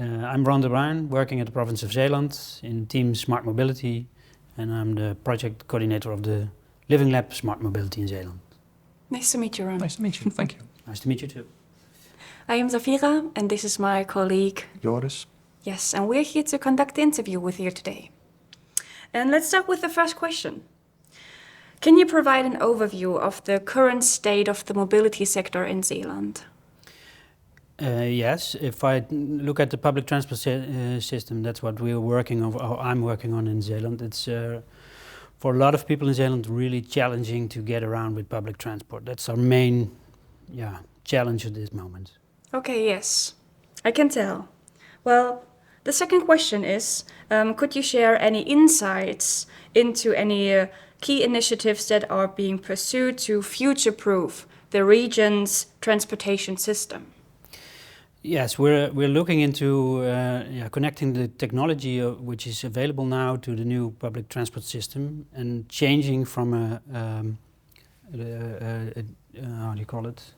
I'm Ron de Bruin, working at the Province of Zeeland in Team Smart Mobility, and I'm the project coordinator of the Living Lab Smart Mobility in Zeeland. Nice to meet you, Ron. Nice to meet you. Thank you. Nice to meet you too. I am Zafira, and this is my colleague Joris. Yes, and we're here to conduct the interview with you today. And let's start with the first question. Can you provide an overview of the current state of the mobility sector in Zeeland? Yes, if I look at the public transport system, that's what we're working on, or I'm working on in Zeeland. It's for a lot of people in Zeeland really challenging to get around with public transport. That's our main challenge at this moment. Okay, yes, I can tell. Well, the second question is, could you share any insights into any key initiatives that are being pursued to future-proof the region's transportation system? Yes, we're looking into connecting the technology which is available now to the new public transport system and changing from how do you call it?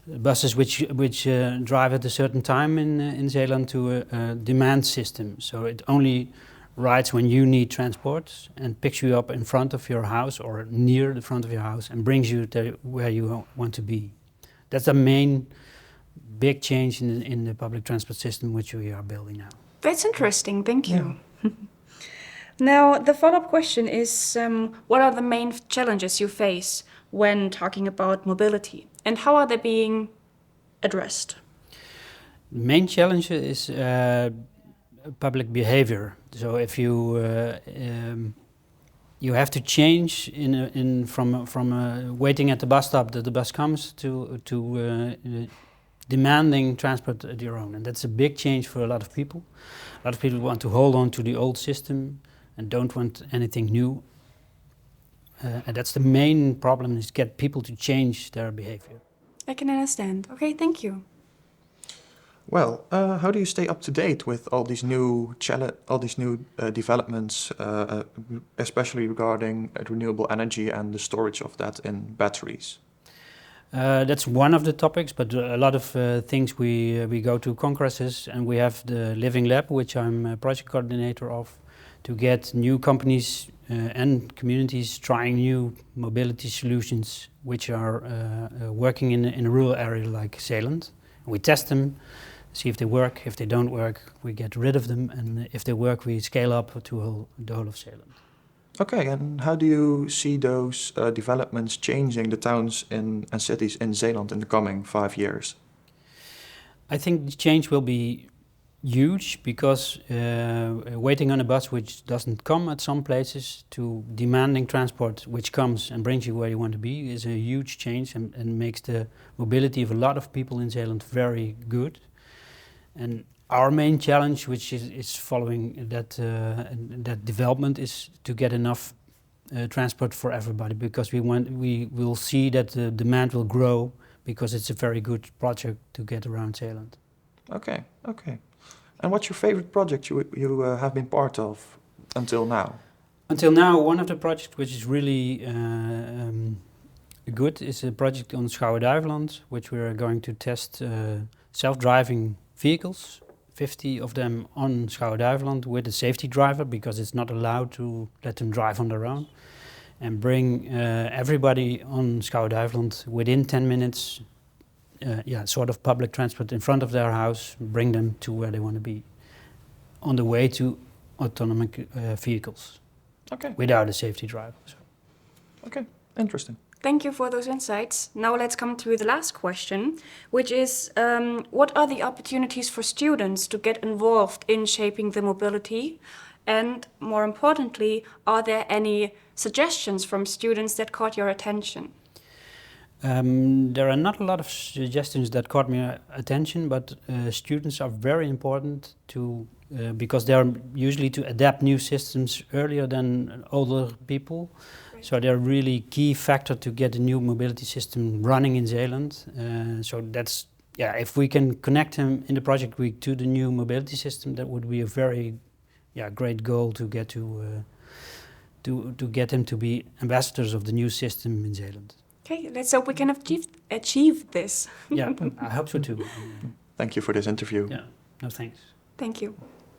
Buses which drive at a certain time in Zeeland to a demand system. So it only rides when you need transport and picks you up in front of your house or near the front of your house and brings you to where you want to be. That's the main big change in the public transport system which we are building now. That's interesting, thank you. Yeah. Now, the follow-up question is, what are the main challenges you face when talking about mobility, and how are they being addressed? The main challenge is public behavior. So if you you have to change from waiting at the bus stop that the bus comes to demanding transport at your own, and that's a big change for a lot of people. A lot of people want to hold on to the old system and don't want anything new. And that's the main problem, is get people to change their behavior. I can understand. Okay, thank you. Well, how do you stay up to date with all these new developments, especially regarding renewable energy and the storage of that in batteries? That's one of the topics, but a lot of things we go to congresses, and we have the Living Lab, which I'm a project coordinator of, to get new companies and communities trying new mobility solutions which are working in a rural area like Zeeland. We test them, see if they work. If they don't work, we get rid of them, and if they work, we scale up to the whole of Zeeland. Okay, and how do you see those developments changing the towns and cities in Zeeland in the coming 5 years? I think the change will be huge, because waiting on a bus which doesn't come at some places to demanding transport which comes and brings you where you want to be is a huge change, and makes the mobility of a lot of people in Zeeland very good. And our main challenge, which is following that development, is to get enough transport for everybody, because we will see that the demand will grow, because it's a very good project to get around Zeeland. Okay. And what's your favorite project you have been part of until now? Until now, one of the projects which is really good is a project on Schouwen-Duiveland, which we are going to test self-driving vehicles, 50 of them on Schouwen-Duiveland with a safety driver, because it's not allowed to let them drive on their own, and bring everybody on Schouwen-Duiveland within 10 minutes, sort of public transport in front of their house, bring them to where they want to be, on the way to autonomous vehicles. Okay. Without a safety driver. So. Okay, interesting. Thank you for those insights. Now let's come to the last question, which is, what are the opportunities for students to get involved in shaping the mobility? And more importantly, are there any suggestions from students that caught your attention? There are not a lot of suggestions that caught my attention, but students are very important because they are usually to adapt new systems earlier than older people. Right. So they're really key factor to get a new mobility system running in Zeeland. So that's, if we can connect them in the project week to the new mobility system, that would be a very great goal to get to get them to be ambassadors of the new system in Zeeland. Okay, let's hope we can achieve this. Yeah, I hope so too. Thank you for this interview. Yeah, no thanks. Thank you.